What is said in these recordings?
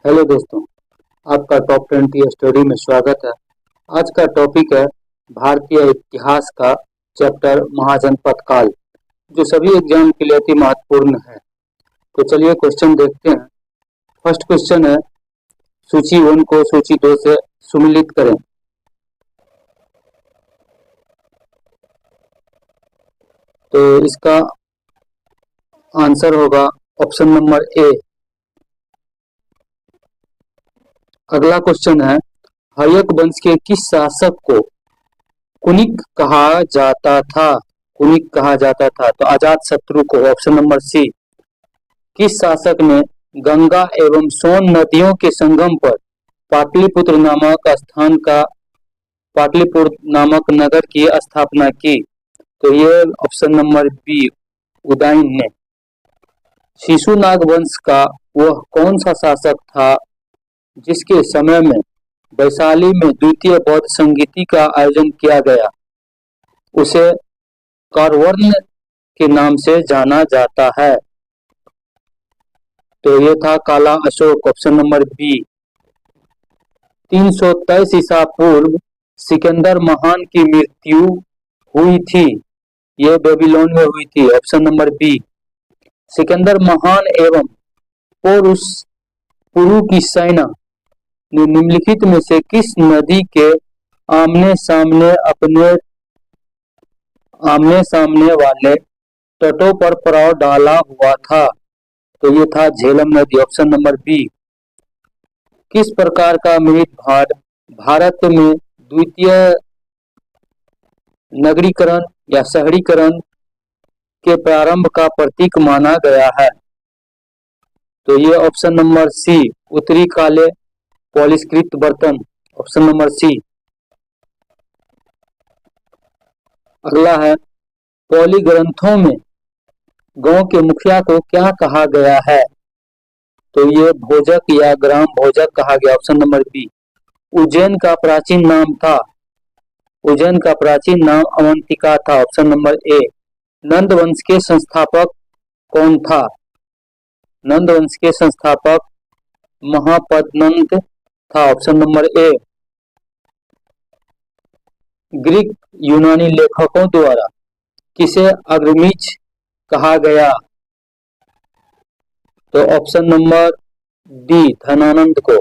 Hello दोस्तों, आपका top 20 study में स्वागत है। आज का टॉपिक है भारतीय इतिहास का चैप्टर महाजनपद काल, जो सभी एग्जाम के लिए अति महत्वपूर्ण है। तो चलिए क्वेश्चन देखते हैं। फर्स्ट क्वेश्चन है, सूची 1 को सूची 2 से सुमिलित करें। तो इसका आंसर होगा ऑप्शन नंबर ए। अगला क्वेश्चन है, हयक वंश के किस शासक को कुनिक कहा जाता था? कुनिक कहा जाता था तो अजात शत्रु को। Option number C. किस शासक ने गंगा एवं सोन नदियों के संगम पर पाटलिपुत्र नामक स्थान का पाटलिपुत्र नामक नगर की स्थापना की? तो ये ऑप्शन नंबर बी, उदयन ने। शिशुनाग वंश का वह कौन सा शासक था जिसके समय में वैशाली में द्वितीय बौद्ध संगीति का आयोजन किया गया? उसे कारवर्ण के नाम से जाना जाता है। तो ये था Kala Ashoka. Option number B. 323 ईसा पूर्व सिकंदर महान की मृत्यु हुई थी। ये बेबीलोन में हुई थी। Option number B. सिकंदर महान एवं पोरुस पुरु की सेना ने निम्नलिखित में से किस नदी के आमने सामने वाले तटों पर पड़ाव डाला हुआ था? तो ये था झेलम नदी। Option number B. किस प्रकार का मृत भाट भारत में द्वितीय नगरीकरण या शहरीकरण के प्रारंभ का प्रतीक माना गया है? तो ये ऑप्शन नंबर सी, उत्तरी काले पॉलिशकृत बर्तन। Option number C. अगला है, पौली ग्रंथों में गांव के मुखिया को क्या कहा गया है? तो ये भोजक या ग्राम भोजक कहा गया। Option number B. उज्जैन का प्राचीन नाम था। उज्जैन का प्राचीन नाम अवंतिका था। ऑप्शन नंबर ए। नंद वंश के संस्थापक कौन था? नंद वंश के संस्थापक महापद्नंद था। ऑप्शन नंबर ए। ग्रीक यूनानी लेखकों द्वारा किसे अग्रमीच कहा गया? तो ऑप्शन नंबर डी, धनानंद को।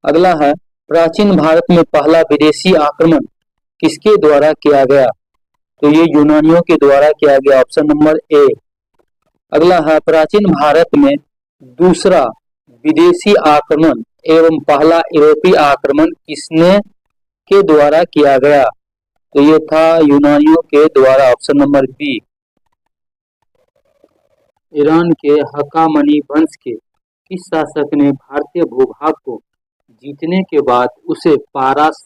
अगला है, प्राचीन भारत में पहला विदेशी आक्रमण किसके द्वारा किया गया? तो ये यूनानियों के द्वारा किया गया। ऑप्शन नंबर ए। अगला है, प्राचीन भारत में दूसरा विदेशी आक्रमण एवं पहला यूरोपीय आक्रमण किसने के द्वारा किया गया? तो ये था यूनानियों के द्वारा। Option number B. ईरान के हक्कामनी वंश के किस शासक ने भारतीय भूभाग को जीतने के बाद उसे पारस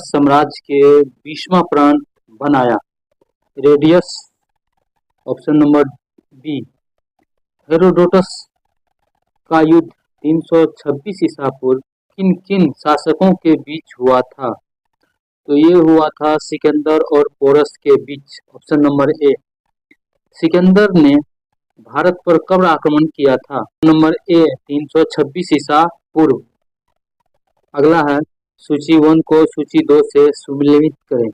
साम्राज्य के 20वां प्रांत बनाया? रेडियस। Option number B. हेरोडोटस का युद्ध 326 ईसा पूर्व किन किन शासकों के बीच हुआ था? तो ये हुआ था सिकंदर और पोरस के बीच। Option number A. सिकंदर ने भारत पर कब आक्रमण किया था? नंबर ए, 326 ईसा पूर्व। अगला है, सूची 1 को सूची 2 से सुमेलित करें।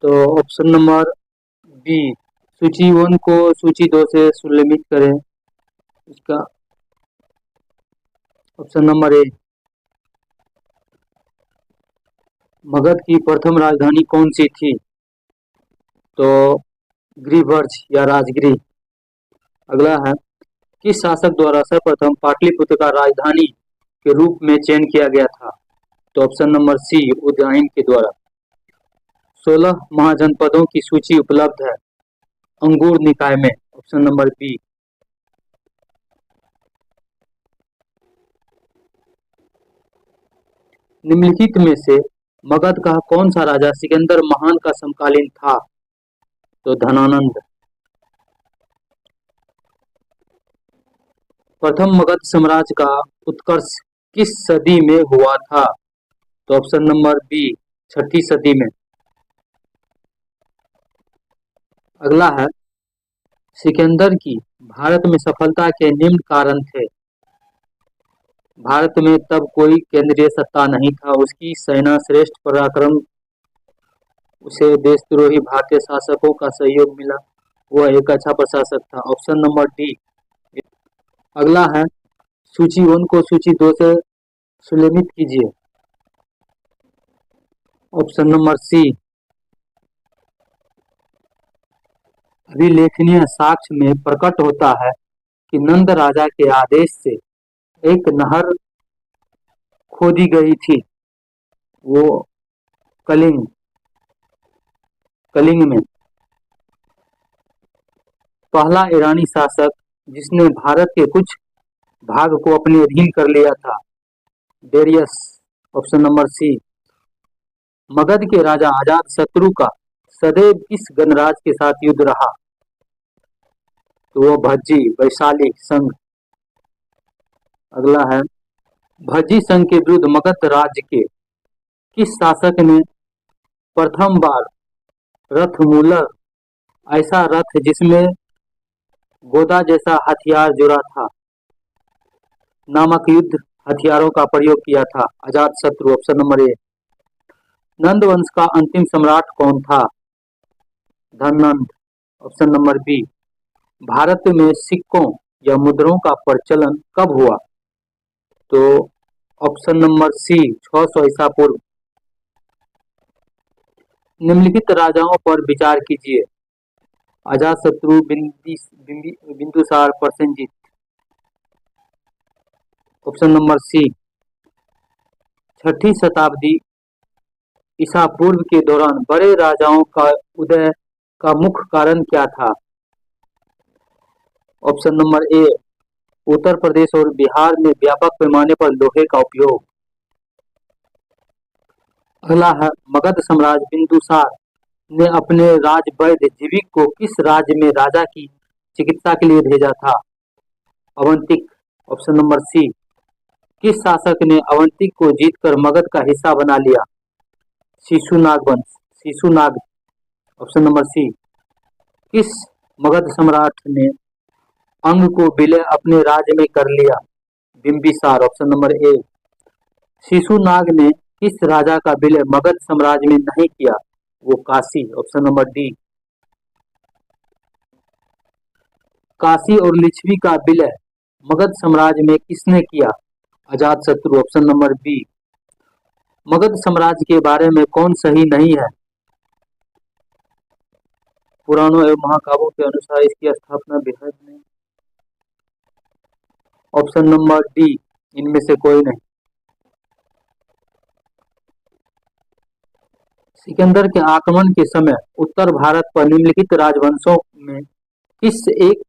तो ऑप्शन नंबर बी, सूची 1 को सूची 2 से सुमेलित करें। इसका ऑप्शन नंबर ए। मगध की प्रथम राजधानी कौन सी थी? तो गृहभर्ज या राजगृह। अगला है, किस शासक द्वारा सर्वप्रथम पाटलिपुत्र का राजधानी के रूप में चयन किया गया था? तो ऑप्शन नंबर सी, उदयन के द्वारा। 16 महाजनपदों की सूची उपलब्ध है अंगूर निकाय में। Option number B. निम्नलिखित में से मगध का कौन सा राजा सिकंदर महान का समकालीन था? तो धनानंद। प्रथम मगध साम्राज्य का उत्कर्ष किस सदी में हुआ था? तो ऑप्शन नंबर बी, 6ठी सदी में। अगला है, सिकंदर की भारत में सफलता के निम्न कारण थे। भारत में तब कोई केंद्रीय सत्ता नहीं था, उसकी सेना श्रेष्ठ पराक्रम, उसे देशद्रोही भारतीय शासकों का सहयोग मिला, वह एक अच्छा प्रशासक था। Option number D. अगला है सूची 1 को सूची 2 से सुलेखित कीजिए। ऑप्शन नंबर सी। अभिलेखनीय साक्ष्य में प्रकट होता है कि नंद राजा के आदेश से एक नहर खोदी गई थी, वो कलिंग कलिंग में। पहला ईरानी शासक जिसने भारत के कुछ भाग को अपने अधीन कर लिया था, Darius. Option number C. Magadh के राजा अजात शत्रु का सदैव किस गणराज के साथ युद्ध रहा, तो वो भज्जी वैशाली संघ। अगला है भज्जी संघ के विरुद्ध मगध राज्य के किस शासक ने प्रथम बार रथमूलर, ऐसा रथ जिसमें गोदा जैसा हथियार जुड़ा था, नामक युद्ध हथियारों का प्रयोग किया था, अजात शत्रु। ऑप्शन नंबर ए। नंद वंश का अंतिम सम्राट कौन था, Dhananand. Option number B. Bharat में सिक्कों या मुद्राओं का प्रचलन कब हुआ, तो ऑप्शन नंबर सी, 600 ईसा पूर्व। निम्नलिखित राजाओं पर विचार कीजिए, Ajatashatru, Bindusara, Prasenjit. Option number C. 6ठी शताब्दी ईसा पूर्व के दौरान बड़े राजाओं का उदय का मुख्य कारण क्या था, ऑप्शन नंबर ए, उत्तर प्रदेश और बिहार में व्यापक पैमाने पर लोहे का उपयोग। अगला है मगध सम्राट बिंदुसार ने अपने राजवैद्य जीविक को किस राज्य में राजा की चिकित्सा के लिए भेजा था, अवंतिक। Option number C. किस शासक ने अवंतिक को जीतकर मगध का हिस्सा बना लिया, शिशुनाग वंश, शिशुनाग। Option number C. किस मगध सम्राट ने अंग को विलय अपने राज्य में कर लिया, Bimbisar. Option number A. Shishunag ने किस राजा का विलय मगध साम्राज्य में नहीं किया, वो Kashi. Option number D. Kashi और लिच्छवी का विलय मगध साम्राज्य में किसने किया, Ajatashatru. Option number B. Magadh साम्राज्य के बारे में कौन सही नहीं है, पुराणों एवं महाकाव्यों के अनुसार इसकी स्थापना बेहद में। ऑप्शन नंबर डी, इनमें से कोई नहीं। सिकंदर के आक्रमण के समय उत्तर भारत पर निम्नलिखित राजवंशों में किस एक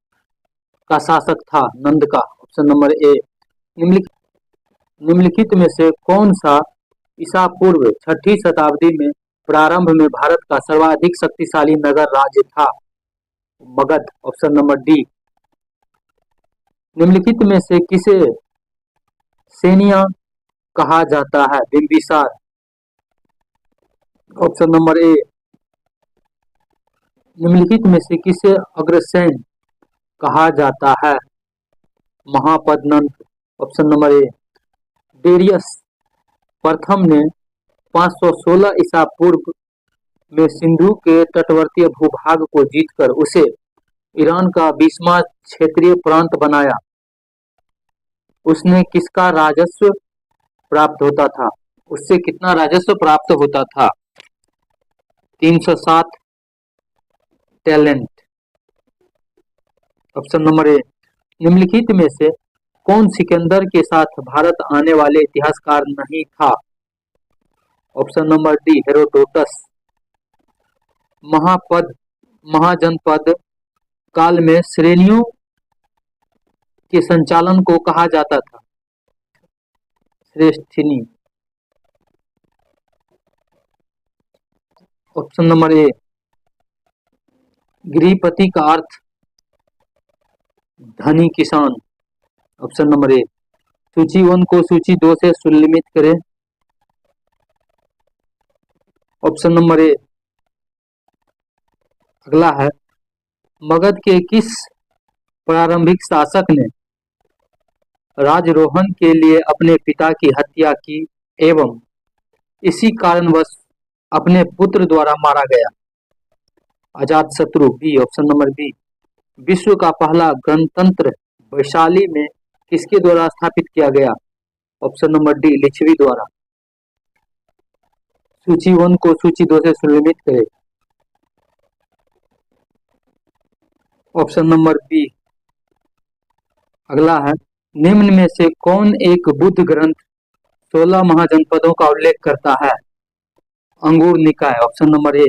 का शासक था, नंद का। ऑप्शन नंबर ए। निम्नलिखित में से कौन सा ईसा पूर्व 6ठी शताब्दी में प्रारंभ में भारत का सर्वाधिक शक्तिशाली नगर राज्य था, मगध। Option number D. निम्नलिखित में से किसे सेनिया कहा जाता है, बिंबिसार। ऑप्शन नंबर ए। निम्नलिखित में से किसे अग्रसेन कहा जाता है, Mahapadmanand. Option number A. Darius प्रथम ने 516 ईसा पूर्व में सिंधु के तटवर्ती भूभाग को जीतकर उसे ईरान का 20वां क्षेत्रीय प्रांत बनाया। उसने किसका राजस्व प्राप्त होता था, उससे कितना राजस्व प्राप्त होता था, 307 टैलेंट। ऑप्शन नंबर ए। निम्नलिखित में से कौन सिकंदर के साथ भारत आने वाले इतिहासकार नहीं था, ऑप्शन नंबर डी, हेरोडोटस। महाजनपद काल में श्रेणियों के संचालन को कहा जाता था, श्रेष्ठिनी। ऑप्शन नंबर ए। गृहपति का अर्थ धनी किसान। ऑप्शन नंबर ए। सूची 1 को सूची 2 से सुलिमित करें। ऑप्शन नंबर ए। अगला है मगध के किस प्रारंभिक शासक ने राजरोहण के लिए अपने पिता की हत्या की एवं इसी कारणवश अपने पुत्र द्वारा मारा गया? Ajatashatru, B, option number B. विश्व का पहला गणतंत्र वैशाली में किसके द्वारा स्थापित किया गया? ऑप्शन नंबर डी, लिच्छवी द्वारा। सूची 1 को सूची 2 से संलग्नित करें। Option number B. अगला है, निम्न में से कौन एक बुद्ध ग्रंथ 16 महाजनपदों का उल्लेख करता है? अंगूर निकाय, ऑप्शन नंबर ए।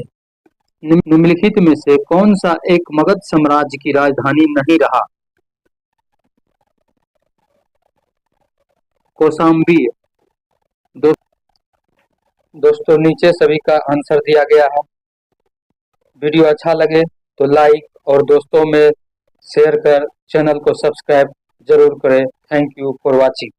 निम्नलिखित में से कौन सा एक मगध साम्राज्य की राजधानी नहीं रहा? कौशाम्बी। दोस्तों नीचे सभी का आंसर दिया गया है। वीडियो अच्छा लगे तो लाइक और दोस्तों में शेयर कर चैनल को सब्सक्राइब जरूर करें। Thank you for watching.